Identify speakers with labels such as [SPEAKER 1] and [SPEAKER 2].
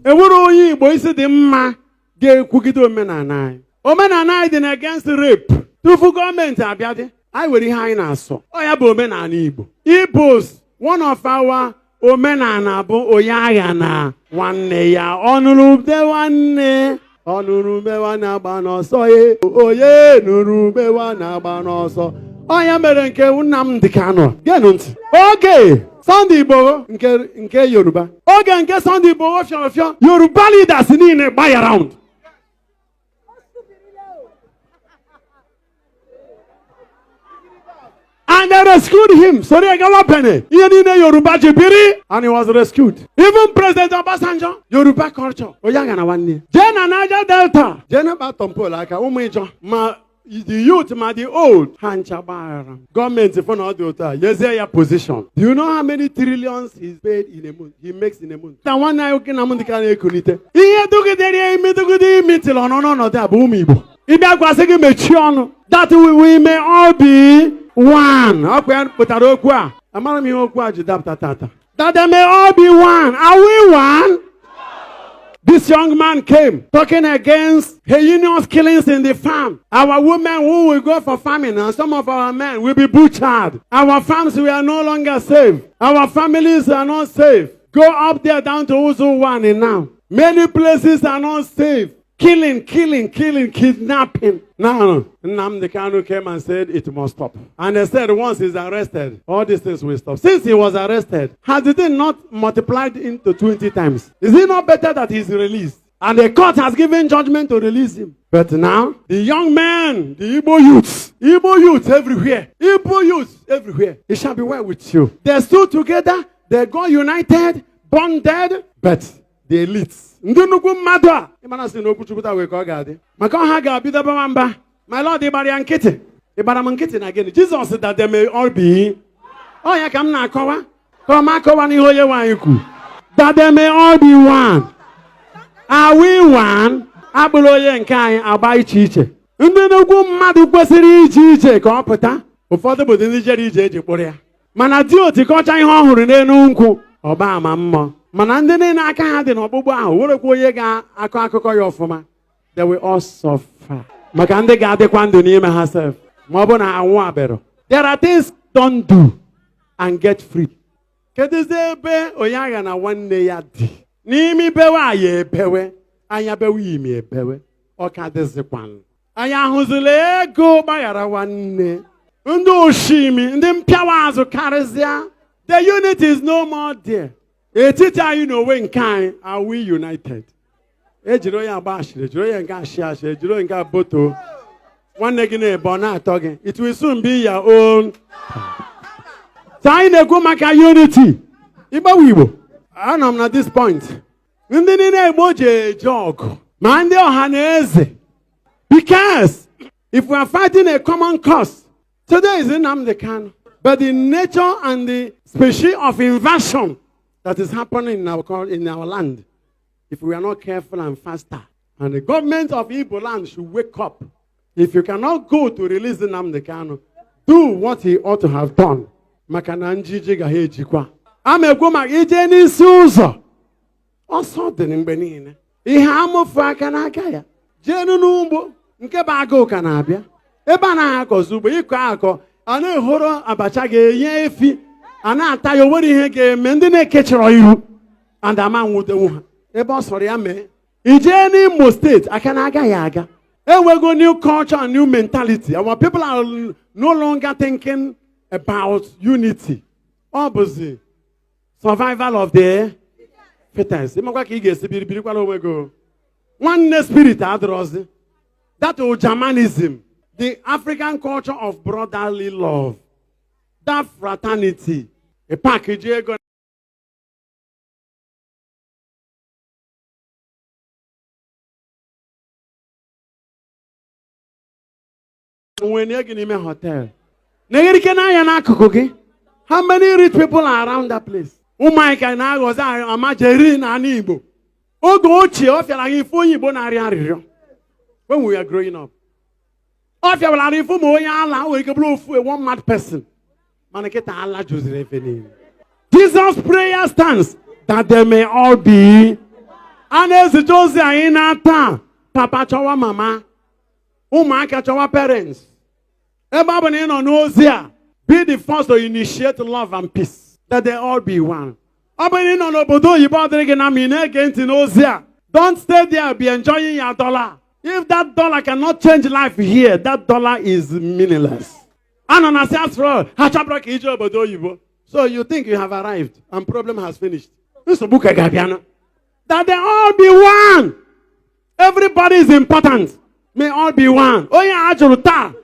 [SPEAKER 1] Ewuru onye Igbo isi dị mma ga-ekwugide omenala anyị. Omenala anyị dị against rape. Tufu gọọmenti abịa dị, anyị nwere ihe anyị na-asọ. Ọ ya bụ omenala Igbo. Igbos, one of our omenala bụ onye agha na nwanne ya. Ọnụrụbe nwanne. Ọnụrụbe nwanne agba n'ọsọ ye. Onye nụrụbe nwanne agba n'ọsọ. Ọ ya mere nke Nnamdi Kanu. Geenụ ntị. Oge Sunday Igbo nke Yoruba. Oge nke Sunday Igbo fiọfịọ. Yoruba leaders niile gbay around. And they rescued him. Sorry, I got penny. Yoruba Jibiri, and he was rescued. Even President Obasanjo, Yoruba culture. Oyangana one Jena Naja Delta. Jena Batompo like a umejo. Ma the youth, ma the old. Hanchabar. Government if not the yes, your position. Do you know how many trillions he's paid in a month? He makes in a month. The one I can amundicane kunite. He took it there, me to good meeting on no that boomibo. If I was a mention that we may all be one. That they may all be one. Are we one? This young man came talking against heinous killings in the farm. Our women who will go for farming and some of our men will be butchered. Our farms we are no longer safe. Our families are not safe. Go up there down to Uzu 1 and now. Many places are not safe. Killing, kidnapping. No. Nnamdi Kanu came and said it must stop. And they said once he's arrested, all these things will stop. Since he was arrested, has it not multiplied into 20 times? Is it not better that he's released? And the court has given judgment to release him. But now, the young men, the Igbo youths everywhere, it shall be well with you. They stood together, they got united, bonded, but the elites. Ndị nnukwu mmadụ a ịmana sị na okwu Chukwu wee ka ọ ga-adị maka ọha ga-abido bawa mba my lord ịgbara ya nkịtị ịgbara m nkịtị na gịnị Jesus that they may all be ọ ya ka m na-akọwa ka ọ ma akọwa n'ihe onye nwaanyị kwu that they may all be one. Are we one? Abụrụ onye nke anyị agba iche iche. Ndị nnukwu mmadụ kwesịrị ije ije ka ọ pụta. Ụfọdụ bụ ndị jere ije eji kpụrụ ya mana dị otikọcha ihe ọ hụrụ n'elu nkwụ ọba ama mmụọ. Mana ndị niile aka ha dị n'ọkpụkpụ ahụ werekwa onye ga-akọ akụkọ ya ọfụma. They will all suffer. Maka ndị ga-adịkwa ndụ n'ime ha self. Ma ọ bụ na anwụ abịara. There are things don't do and get free. Kedụzi ebe onye agha na nwanne ya dị. N'ime bewe aya ebewe. Anya bewe imi ebewe. Ọ ka dịzikwanụ. Anyị ahụzila ego gbaghara nwanne. Ndị oshimi, ndị mpịawa azụ karịsịa. The unity is no more there. Etiti anyị n'onwe nke anyị, are we united? Ejiri onye agba ashịrị, ejiri onye nke ashị ashị, ejiri onye nke aboto. Nwanne gị na-ebe ọ na-atọ gị. It will soon be your own. So anyị na-ekwu maka unity. Igbo Igbo. Anọ m na this point. Ndị niile Igbo ji eje ọgụ. Ma ndị ọha na eze. Because if we are fighting a common cause, today is Nnamdi Kanu. But the nature and the species of invasion that is happening in our land, if we are not careful and faster, and the government of Igbo land should wake up. If you cannot go to release Nnamdi Kanu, do what he ought to have done. Makana njiji gahe ejikwa. Amegwo maka ije n'isi ụzọ. Ọsọ dị mgbe niile. Ihe amụfu aka n'aka ya. Jenu n'ugbo nke bụ agụụ ka na-abịa. Ebe a na-akọzi ugbo ịkọ akọ, a na-ehoro abacha ga-enye efi. A na-ata ya nwere ihe ga-eme ndị na-ekechọrọ ihu and ama nwudenwu ha ebe ọ sọrọ ya mee ije n'Imo State aka na-aga ya aga enwego new culture and new mentality. Our people are no longer thinking about unity. Ọ bụzi survival of the fittest. Ịmakwa ka ị ga-esi birikwala onwe gị nwanne spirit adịrọzi that Ojamanism, the African culture of brotherly love, that fraternity, a package ego. When you're in a hotel, how many rich people are around that place? Oh my God, I was a margarine and Igbo. Oh, go when we are growing up. Oh, if you are one mad person. Jesus' prayer stands that they may all be And as the Josie in ata, Papa chowa mama, Umaka chowa parents. Everybody in on Ozia, be the first to initiate love and peace. That they all be one. Everybody in on Obodo, you bought again, I mean, against in Ozia. Don't stay there, be enjoying your dollar. If that dollar cannot change life here, that dollar is meaningless. So you think you have arrived and problem has finished. That they all be one. Everybody is important. May all be one. Oh yeah, Ajuruta.